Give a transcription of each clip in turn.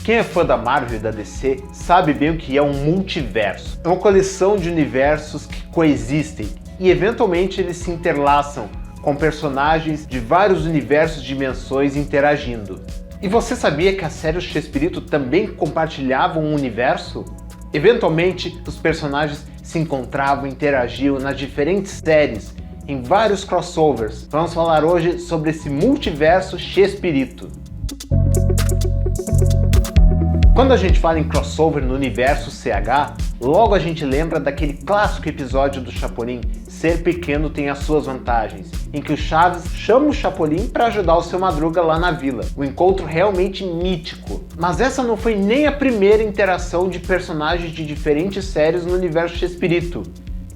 Quem é fã da Marvel e da DC sabe bem o que é um multiverso. É uma coleção de universos que coexistem e eventualmente eles se interlaçam com personagens de vários universos e dimensões interagindo. E você sabia que a série O Chespirito também compartilhava um universo? Eventualmente, os personagens se encontravam e interagiam nas diferentes séries, em vários crossovers. Vamos falar hoje sobre esse multiverso Chespirito. Quando a gente fala em crossover no universo CH, logo a gente lembra daquele clássico episódio do Chapolin, Ser Pequeno Tem as Suas Vantagens, em que o Chaves chama o Chapolin para ajudar o Seu Madruga lá na vila. Um encontro realmente mítico. Mas essa não foi nem a primeira interação de personagens de diferentes séries no universo Chespirito.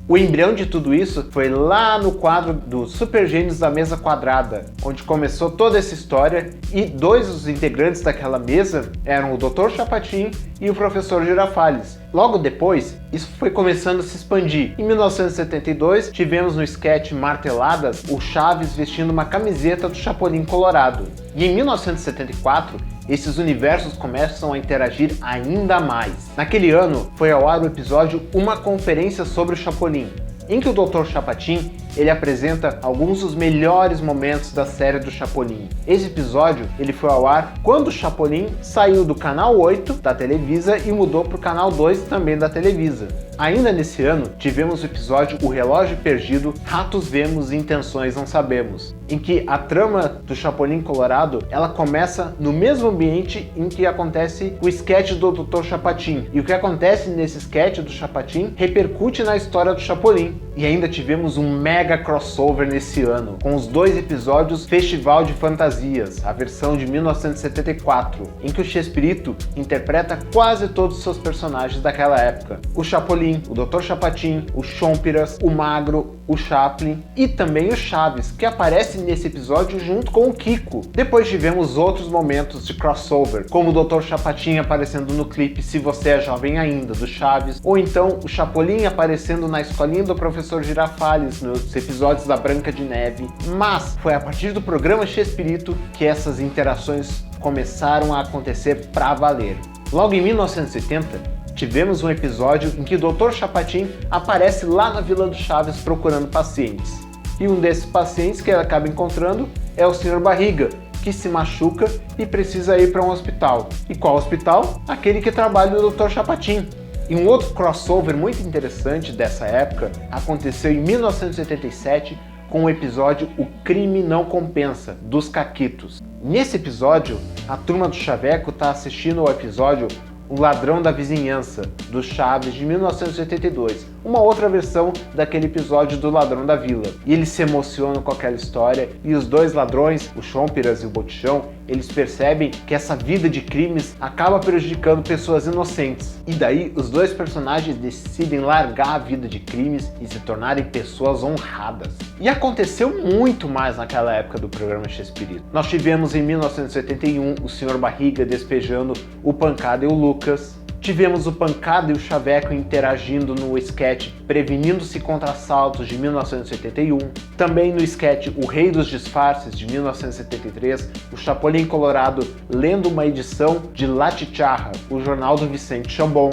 O embrião de tudo isso foi lá no quadro dos Super Gênios da Mesa Quadrada, onde começou toda essa história e dois dos integrantes daquela mesa eram o Dr. Chapatin e o Professor Girafales. Logo depois, isso foi começando a se expandir. Em 1972, tivemos no sketch Marteladas o Chaves vestindo uma camiseta do Chapolin Colorado. E em 1974, esses universos começam a interagir ainda mais. Naquele ano, foi ao ar o episódio Uma Conferência sobre o Chapolin, em que o Dr. Chapatin ele apresenta alguns dos melhores momentos da série do Chapolin. Esse episódio ele foi ao ar quando o Chapolin saiu do canal 8 da Televisa e mudou para o canal 2 também da Televisa. Ainda nesse ano, tivemos o episódio O Relógio Perdido, Ratos Vemos e Intenções Não Sabemos, em que a trama do Chapolin Colorado ela começa no mesmo ambiente em que acontece o sketch do Dr. Chapatin. E o que acontece nesse sketch do Chapatin repercute na história do Chapolin. E ainda tivemos um mega crossover nesse ano, com os dois episódios Festival de Fantasias, a versão de 1974, em que o Chespirito interpreta quase todos os seus personagens daquela época. O Chapolin, o Dr. Chapatin, o Chompiras, o Magro, o Chaplin e também o Chaves, que aparece nesse episódio junto com o Kiko. Depois tivemos outros momentos de crossover, como o Dr. Chapatin aparecendo no clipe Se Você é Jovem Ainda, do Chaves, ou então o Chapolin aparecendo na escolinha do Professor Girafales nos episódios da Branca de Neve. Mas foi a partir do programa Chespirito que essas interações começaram a acontecer pra valer. Logo em 1970, tivemos um episódio em que o Dr. Chapatin aparece lá na Vila do Chaves procurando pacientes. E um desses pacientes que ele acaba encontrando é o Sr. Barriga, que se machuca e precisa ir para um hospital. E qual hospital? Aquele que trabalha o Dr. Chapatin. E um outro crossover muito interessante dessa época aconteceu em 1987 com o episódio O Crime Não Compensa, dos Caquitos. Nesse episódio, a turma do Chaveco está assistindo ao episódio O Ladrão da Vizinhança, do Chaves, de 1982, uma outra versão daquele episódio do Ladrão da Vila. E eles se emocionam com aquela história e os dois ladrões, o Chompiras e o Botichão, eles percebem que essa vida de crimes acaba prejudicando pessoas inocentes. E daí os dois personagens decidem largar a vida de crimes e se tornarem pessoas honradas. E aconteceu muito mais naquela época do programa Chespirito. Nós tivemos em 1981 o Sr. Barriga despejando o Pancada e o Lucas. Tivemos o Pancada e o Chaveco interagindo no sketch Prevenindo-se contra Assaltos, de 1981. Também no sketch O Rei dos Disfarces, de 1973, o Chapolin Colorado lendo uma edição de La Chicharra, o jornal do Vicente Chambon.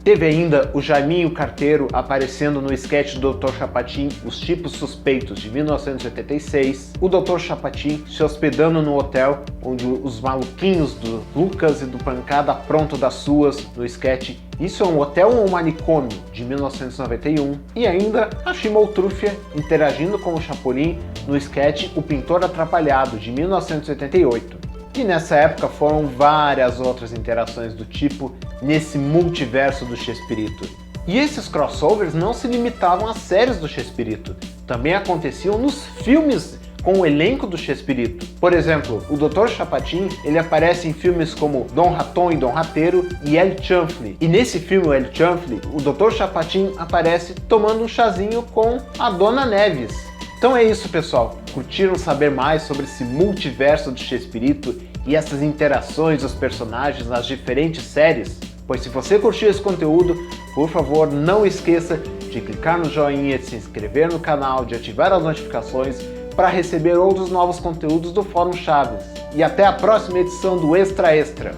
Teve ainda o Jaiminho Carteiro aparecendo no sketch do Dr. Chapatin, Os Tipos Suspeitos, de 1986. O Dr. Chapatin se hospedando no hotel onde os maluquinhos do Lucas e do Pancada aprontam das suas, no sketch Isso é um Hotel ou um Manicômio, de 1991. E ainda a Chimoltrúfia interagindo com o Chapolin no sketch O Pintor Atrapalhado, de 1988. E nessa época foram várias outras interações do tipo nesse multiverso do Chespirito. E esses crossovers não se limitavam às séries do Chespirito, também aconteciam nos filmes com o elenco do Chespirito. Por exemplo, o Dr. Chapatin ele aparece em filmes como Dom Raton e Dom Rateiro e El Chanfle. E nesse filme, o El Chanfle, o Dr. Chapatin aparece tomando um chazinho com a Dona Neves. Então é isso, pessoal. Curtiram saber mais sobre esse multiverso do Chespirito e essas interações dos personagens nas diferentes séries? Pois se você curtiu esse conteúdo, por favor, não esqueça de clicar no joinha, de se inscrever no canal, de ativar as notificações para receber outros novos conteúdos do Fórum Chaves. E até a próxima edição do Extra Extra!